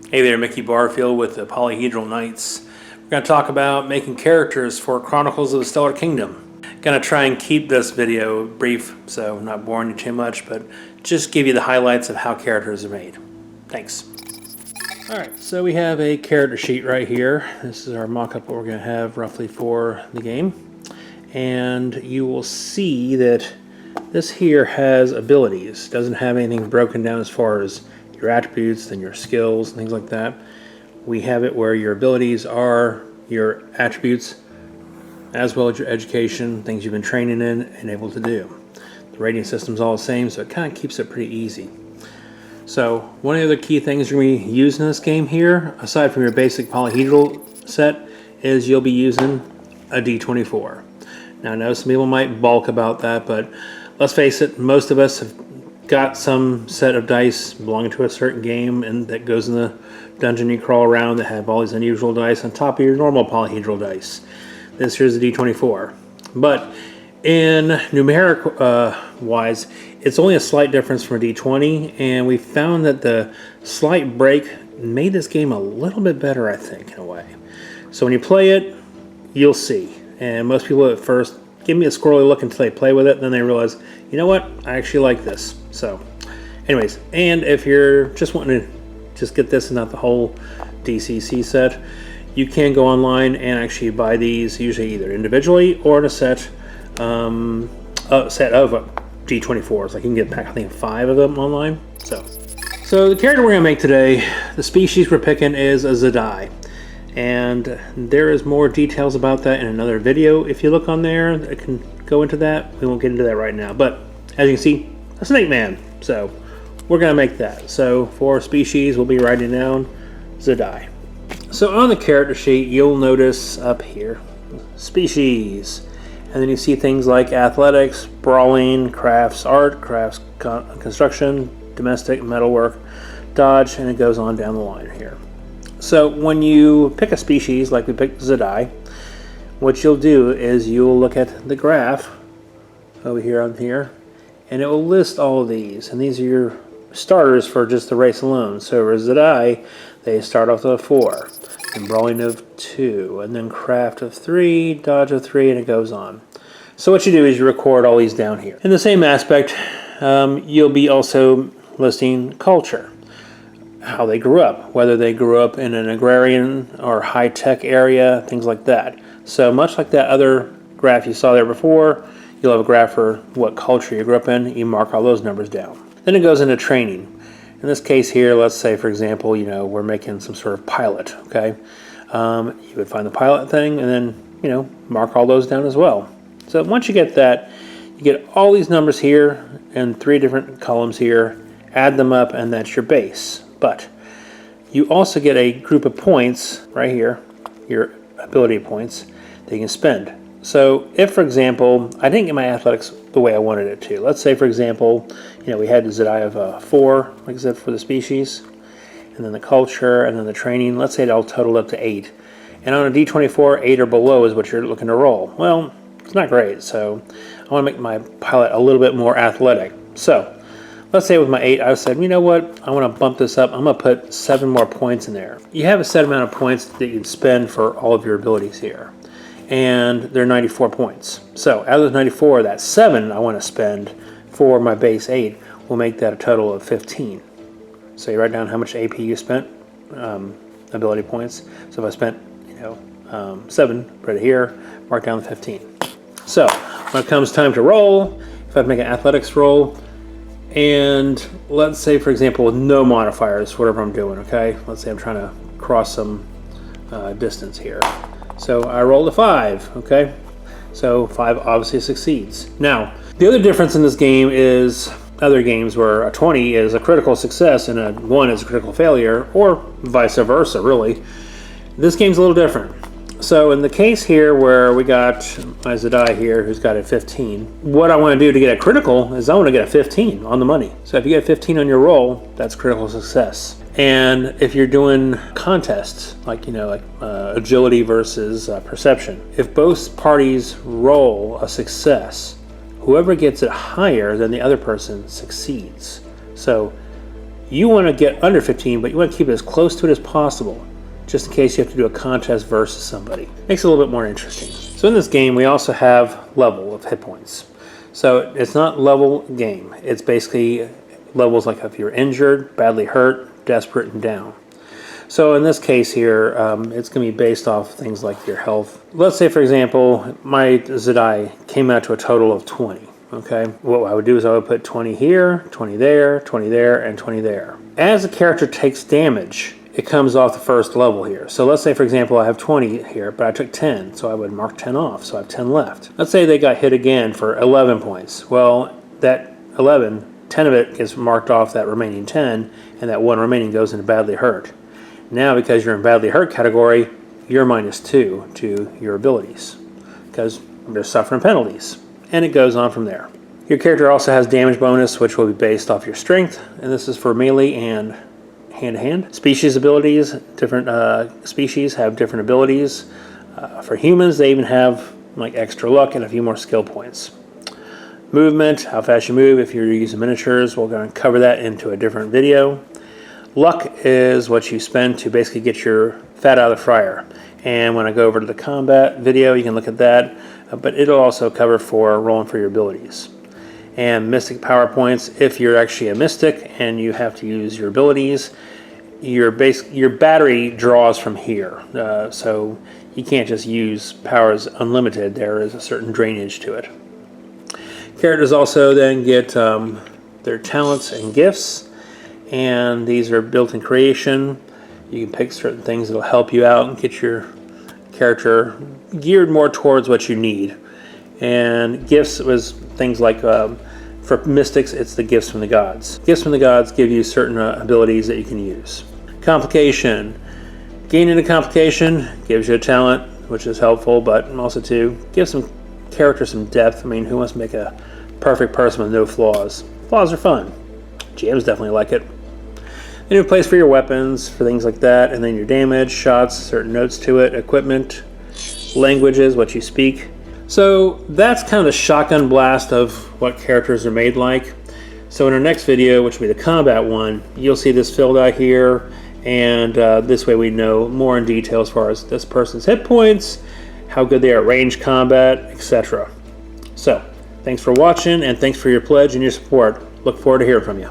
Hey there, Mickey Barfield with the Polyhedral Knights. We're going to talk about making characters for Chronicles of the Stellar Kingdom. Going to try and keep this video brief, so not boring you too much, but just give you the highlights of how characters are made. Thanks. Alright, so we have a character sheet right here. This is our mock-up what we're going to have roughly for the game. And you will see that this here has abilities. It doesn't have anything broken down as far as your attributes and your skills and things like that. We have it where your abilities are your attributes as well as your education, things you've been training in and able to do. The rating system's all the same, so it kind of keeps it pretty easy. So one of the other key things you're going to be using in this game here, aside from your basic polyhedral set, is you'll be using a D24. Now I know some people might balk about that, but let's face it, most of us have got some set of dice belonging to a certain game and that goes in the dungeon you crawl around that have all these unusual dice on top of your normal polyhedral dice. This here's a D24. But in numeric wise, it's only a slight difference from a D20, and we found that the slight break made this game a little bit better, I think, in a way. So when you play it, you'll see. And most people at first give me a squirrely look until they play with it, then they realize, you know what, I actually like this. So anyways, and if you're just wanting to just get this and not the whole DCC set, you can go online and actually buy these usually either individually or in a set of D24s. Like you can get back, I think, 5 of them online. So the character we're going to make today, the species we're picking is a Zedai. And there is more details about that in another video. If you look on there, I can go into that. We won't get into that right now. But as you can see, a snake man. So we're going to make that. So for species, we'll be writing down Zedai. So on the character sheet, you'll notice up here, species. And then you see things like athletics, brawling, crafts, art, crafts, construction, domestic, metalwork, dodge, and it goes on down the line here. So when you pick a species, like we picked Zedai, what you'll do is you'll look at the graph over here on here, and it will list all of these. And these are your starters for just the race alone. So for Zedai, they start off with a 4, and brawling of 2, and then craft of 3, dodge of 3, and it goes on. So what you do is you record all these down here. In the same aspect, you'll be also listing culture. How they grew up, whether they grew up in an agrarian or high-tech area, things like that. So much like that other graph you saw there before, you'll have a graph for what culture you grew up in. You mark all those numbers down. Then it goes into training. In this case here, let's say, for example, we're making some sort of pilot, okay? You would find the pilot thing and then, mark all those down as well. So once you get that, you get all these numbers here in 3 different columns here, add them up, and that's your base. But you also get a group of points right here, your ability points, that you can spend. So if, for example, I didn't get my athletics the way I wanted it to. Let's say, for example, we had a Zedai of 4, like I said, for the species, and then the culture, and then the training. Let's say it all totaled up to 8. And on a D24, 8 or below is what you're looking to roll. Well, it's not great, so I want to make my pilot a little bit more athletic. So let's say with my 8, I said, you know what, I want to bump this up. I'm going to put 7 more points in there. You have a set amount of points that you can spend for all of your abilities here. And they're 94 points. So out of those 94, that 7 I want to spend for my base 8 will make that a total of 15. So you write down how much AP you spent, ability points. So if I spent, 7 right here, mark down the 15. So when it comes time to roll, if I make an athletics roll, and let's say, for example, with no modifiers, whatever I'm doing, okay? Let's say I'm trying to cross some distance here. So I rolled a 5, okay? So 5 obviously succeeds. Now, the other difference in this game is other games where a 20 is a critical success and a 1 is a critical failure, or vice versa, really. This game's a little different. So in the case here where we got my Zedai here, who's got a 15, what I want to do to get a critical is I want to get a 15 on the money. So if you get a 15 on your roll, that's critical success. And if you're doing contests, like agility versus perception, if both parties roll a success, whoever gets it higher than the other person succeeds. So You want to get under 15, but you want to keep it as close to it as possible, just in case you have to do a contest versus somebody. Makes it a little bit more interesting. So in this game, we also have level of hit points. So it's not level game. It's basically levels like if you're injured, badly hurt, desperate, and down. So in this case here, it's going to be based off things like your health. Let's say, for example, my Zadai came out to a total of 20. Okay, what I would do is I would put 20 here, 20 there, 20 there, and 20 there. As the character takes damage, it comes off the first level here. So let's say, for example, I have 20 here, but I took 10, so I would mark 10 off, so I have 10 left. Let's say they got hit again for 11 points. Well, that 11, 10 of it gets marked off that remaining 10, and that one remaining goes into badly hurt. Now, because you're in badly hurt category, you're -2 to your abilities, because they're suffering penalties. And it goes on from there. Your character also has damage bonus, which will be based off your strength, and this is for melee and hand-to-hand. Species abilities, different species have different abilities. For humans, they even have like extra luck and a few more skill points. Movement, how fast you move if you're using miniatures, we're going to cover that into a different video. Luck is what you spend to basically get your fat out of the fryer. And when I go over to the combat video, you can look at that, but it'll also cover for rolling for your abilities. And mystic power points, if you're actually a mystic and you have to use your abilities, your battery draws from here. So you can't just use powers unlimited. There is a certain drainage to it. Characters also then get their talents and gifts, and these are built in creation. You can pick certain things that will help you out and get your character geared more towards what you need. And gifts was things like, for mystics, it's the gifts from the gods. Gifts from the gods give you certain abilities that you can use. Complication. Gaining a complication gives you a talent, which is helpful, but also to give some character some depth. I mean, who wants to make a perfect person with no flaws? Flaws are fun. GMs definitely like it. Then you have a place for your weapons, for things like that, and then your damage, shots, certain notes to it, equipment, languages, what you speak. So that's kind of the shotgun blast of what characters are made like. So in our next video, which will be the combat one, you'll see this filled out here, and this way we know more in detail as far as this person's hit points, how good they are at range combat, etc. So, thanks for watching, and thanks for your pledge and your support. Look forward to hearing from you.